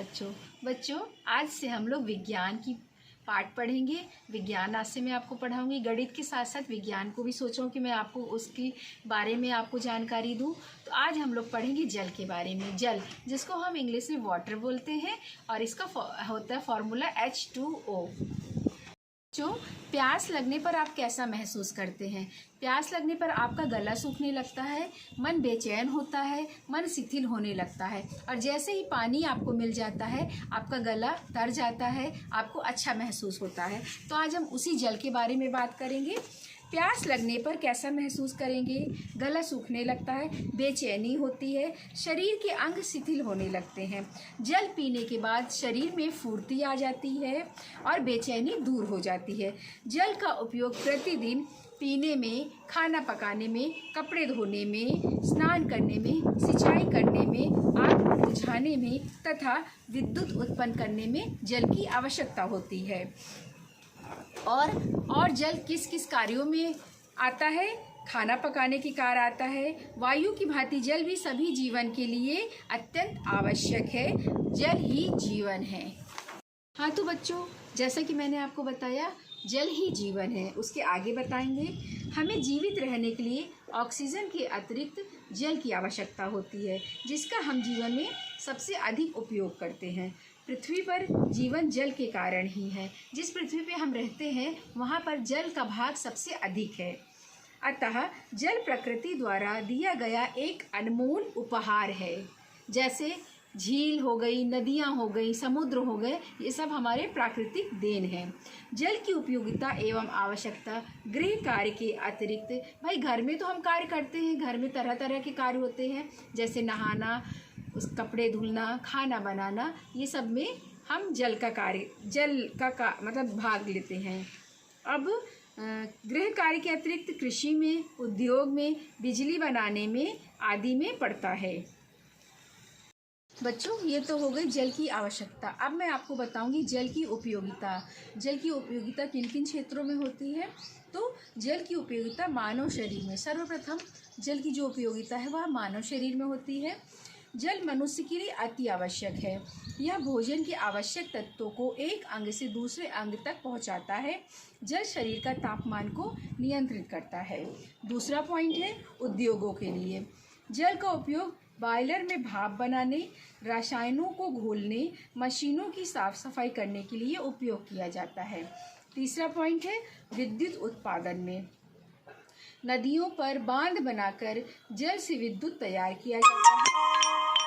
बच्चों आज से हम लोग विज्ञान की पाठ पढ़ेंगे। विज्ञान आज से मैं आपको पढ़ाऊंगी। गणित के साथ साथ विज्ञान को भी सोचूं कि मैं आपको उसके बारे में आपको जानकारी दूं। तो आज हम लोग पढ़ेंगे जल के बारे में। जल, जिसको हम इंग्लिश में वाटर बोलते हैं, और इसका होता है फॉर्मूला H2O। जो प्यास लगने पर आप कैसा महसूस करते हैं? प्यास लगने पर आपका गला सूखने लगता है, मन बेचैन होता है, मन शिथिल होने लगता है, और जैसे ही पानी आपको मिल जाता है आपका गला तर जाता है, आपको अच्छा महसूस होता है। तो आज हम उसी जल के बारे में बात करेंगे। प्यास लगने पर कैसा महसूस करेंगे? गला सूखने लगता है, बेचैनी होती है, शरीर के अंग शिथिल होने लगते हैं। जल पीने के बाद शरीर में फुर्ती आ जाती है और बेचैनी दूर हो जाती है। जल का उपयोग प्रतिदिन पीने में, खाना पकाने में, कपड़े धोने में, स्नान करने में, सिंचाई करने में, आग बुझाने में तथा विद्युत उत्पन्न करने में जल की आवश्यकता होती है। और जल किस किस कार्यों में आता है? खाना पकाने के कार्य आता है। वायु की भांति जल भी सभी जीवन के लिए अत्यंत आवश्यक है। जल ही जीवन है। हाँ तो बच्चों, जैसा कि मैंने आपको बताया, जल ही जीवन है। उसके आगे बताएंगे, हमें जीवित रहने के लिए ऑक्सीजन के अतिरिक्त जल की आवश्यकता होती है, जिसका हम जीवन में सबसे अधिक उपयोग करते हैं। पृथ्वी पर जीवन जल के कारण ही है। जिस पृथ्वी पे हम रहते हैं वहाँ पर जल का भाग सबसे अधिक है। अतः जल प्रकृति द्वारा दिया गया एक अनमोल उपहार है। जैसे झील हो गई, नदियाँ हो गई, समुद्र हो गए, ये सब हमारे प्राकृतिक देन हैं। जल की उपयोगिता एवं आवश्यकता गृह कार्य के अतिरिक्त, भाई घर में तो हम कार्य करते हैं, घर में तरह तरह के कार्य होते हैं, जैसे नहाना, उस कपड़े धुलना, खाना बनाना, ये सब में हम जल का मतलब भाग लेते हैं। अब गृह कार्य के अतिरिक्त कृषि में, उद्योग में, बिजली बनाने में आदि में पड़ता है। बच्चों, ये तो हो गई जल की आवश्यकता। अब मैं आपको बताऊंगी जल की उपयोगिता। जल की उपयोगिता किन किन क्षेत्रों में होती है? तो जल की उपयोगिता मानव शरीर में, सर्वप्रथम जल की जो उपयोगिता है वह मानव शरीर में होती है। जल मनुष्य के लिए अति आवश्यक है। यह भोजन के आवश्यक तत्वों को एक अंग से दूसरे अंग तक पहुंचाता है। जल शरीर का तापमान को नियंत्रित करता है। दूसरा पॉइंट है उद्योगों के लिए। जल का उपयोग बॉयलर में भाप बनाने, रसायनों को घोलने, मशीनों की साफ सफाई करने के लिए उपयोग किया जाता है। तीसरा पॉइंट है विद्युत उत्पादन में। नदियों पर बांध बनाकर जल से विद्युत तैयार किया जाता है।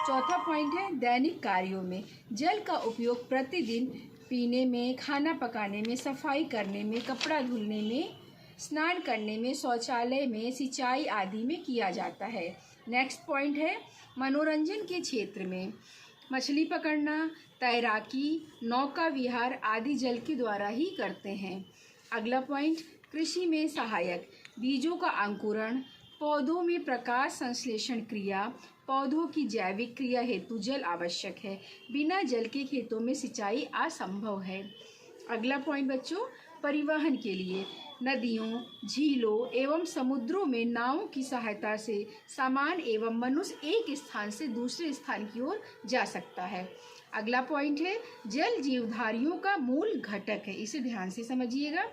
चौथा पॉइंट है दैनिक कार्यों में। जल का उपयोग प्रतिदिन पीने में, खाना पकाने में, सफाई करने में, कपड़ा धुलने में, स्नान करने में, शौचालय में, सिंचाई आदि में किया जाता है। नेक्स्ट पॉइंट है मनोरंजन के क्षेत्र में। मछली पकड़ना, तैराकी, नौका विहार आदि जल के द्वारा ही करते हैं। अगला पॉइंट कृषि में सहायक। बीजों का अंकुरण, पौधों में प्रकाश संश्लेषण क्रिया, पौधों की जैविक क्रिया हेतु जल आवश्यक है। बिना जल के खेतों में सिंचाई असंभव है। अगला पॉइंट बच्चों, परिवहन के लिए। नदियों, झीलों एवं समुद्रों में नावों की सहायता से सामान एवं मनुष्य एक स्थान से दूसरे स्थान की ओर जा सकता है। अगला पॉइंट है जल जीवधारियों का मूल घटक है। इसे ध्यान से समझिएगा।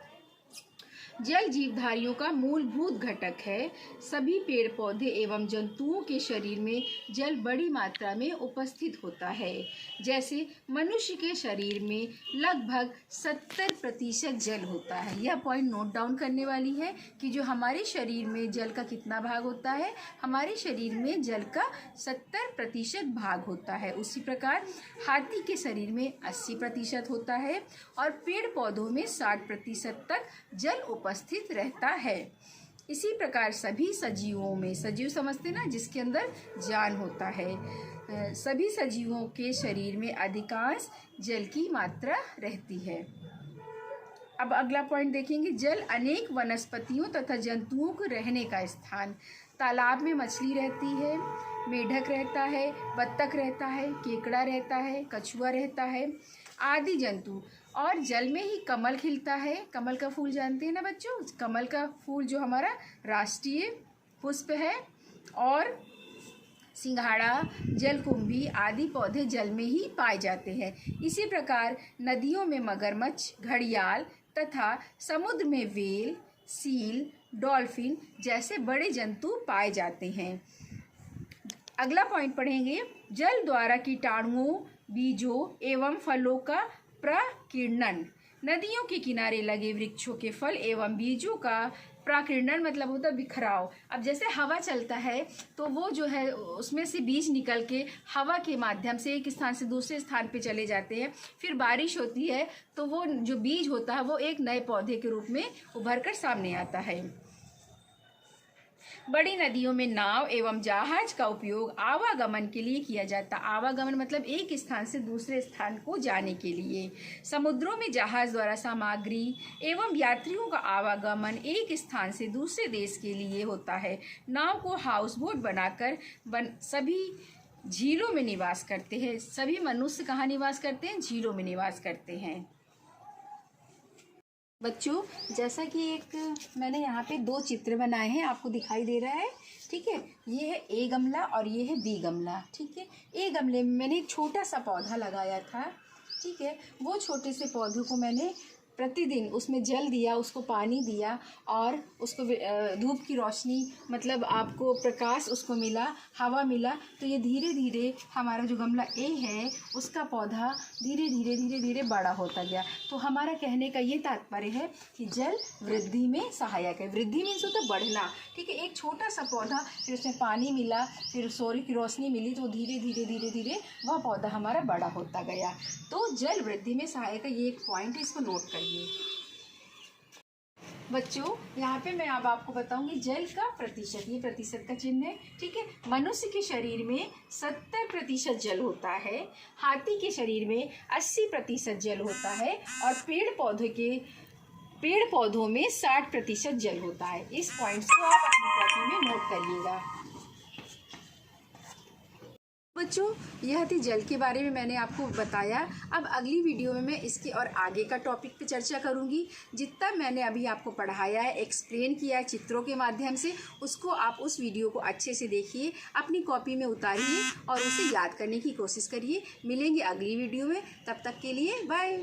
जल जीवधारियों का मूलभूत घटक है। सभी पेड़ पौधे एवं जंतुओं के शरीर में जल बड़ी मात्रा में उपस्थित होता है। जैसे मनुष्य के शरीर में लगभग 70% जल होता है। यह पॉइंट नोट डाउन करने वाली है कि जो हमारे शरीर में जल का कितना भाग होता है। हमारे शरीर में जल का 70% भाग होता है। उसी प्रकार हाथी के शरीर में 80% होता है और पेड़ पौधों में 60% तक जल उपस्थित रहता है। इसी प्रकार सभी सजीवों में, सजीव समझते ना, जिसके अंदर जान होता है, सभी सजीवों के शरीर में अधिकांश जल की मात्रा रहती है। अब अगला पॉइंट देखेंगे जल अनेक वनस्पतियों तथा जंतुओं को रहने का स्थान। तालाब में मछली रहती है, मेढक रहता है, बत्तख रहता है, केकड़ा रहता है, कछुआ रहता है आदि जंतु। और जल में ही कमल खिलता है। कमल का फूल जानते हैं ना बच्चों? कमल का फूल जो हमारा राष्ट्रीय पुष्प है। और सिंघाड़ा, जलकुंभी आदि पौधे जल में ही पाए जाते हैं। इसी प्रकार नदियों में मगरमच्छ, घड़ियाल तथा समुद्र में व्हेल, सील, डॉल्फिन जैसे बड़े जंतु पाए जाते हैं। अगला पॉइंट पढ़ेंगे, जल द्वारा कीटाणुओं, बीजों एवं फलों का प्रकीर्णन। नदियों के किनारे लगे वृक्षों के फल एवं बीजों का प्रकीर्णन मतलब होता है बिखराव। अब जैसे हवा चलता है तो वो जो है उसमें से बीज निकल के हवा के माध्यम से एक स्थान से दूसरे स्थान पे चले जाते हैं। फिर बारिश होती है तो वो जो बीज होता है वो एक नए पौधे के रूप में उभर कर सामने आता है। बड़ी नदियों में नाव एवं जहाज का उपयोग आवागमन के लिए किया जाता है। आवागमन मतलब एक स्थान से दूसरे स्थान को जाने के लिए। समुद्रों में जहाज द्वारा सामग्री एवं यात्रियों का आवागमन एक स्थान से दूसरे देश के लिए होता है। नाव को हाउस बोट बनाकर सभी झीलों में निवास करते हैं। सभी मनुष्य कहाँ निवास करते हैं? झीलों में निवास करते हैं। बच्चों, जैसा कि एक मैंने यहाँ पे 2 चित्र बनाए हैं, आपको दिखाई दे रहा है, ठीक है। ये है ए गमला और ये है बी गमला, ठीक है। ए गमले में मैंने एक छोटा सा पौधा लगाया था, ठीक है। वो छोटे से पौधे को मैंने प्रतिदिन उसमें जल दिया, उसको पानी दिया और उसको धूप की रोशनी मतलब आपको प्रकाश उसको मिला, हवा मिला, तो ये धीरे धीरे हमारा जो गमला ए है उसका पौधा धीरे धीरे धीरे धीरे बड़ा होता गया। तो हमारा कहने का ये तात्पर्य है कि जल वृद्धि में सहायक है। वृद्धि मीन्स होता है बढ़ना, ठीक है। एक छोटा सा पौधा, फिर उसमें पानी मिला, फिर सूर्य की रोशनी मिली, तो धीरे धीरे धीरे धीरे वह पौधा हमारा बड़ा होता गया। तो जल वृद्धि में सहायक है, ये एक पॉइंट है, इसको नोट करिए। बच्चों, यहाँ पे मैं अब आपको बताऊंगी जल का प्रतिशत। ये प्रतिशत का चिन्ह है, ठीक है। मनुष्य के शरीर में 70% जल होता है, हाथी के शरीर में 80% जल होता है और पेड़ पौधों में 60% जल होता है। इस पॉइंट्स को आप अपनी कॉपी में नोट करिएगा। बच्चों, यह थी जल के बारे में मैंने आपको बताया। अब अगली वीडियो में मैं इसके और आगे का टॉपिक पे चर्चा करूंगी। जितना मैंने अभी आपको पढ़ाया है, एक्सप्लेन किया है चित्रों के माध्यम से, उसको आप उस वीडियो को अच्छे से देखिए, अपनी कॉपी में उतारिए और उसे याद करने की कोशिश करिए। मिलेंगे अगली वीडियो में, तब तक के लिए बाय।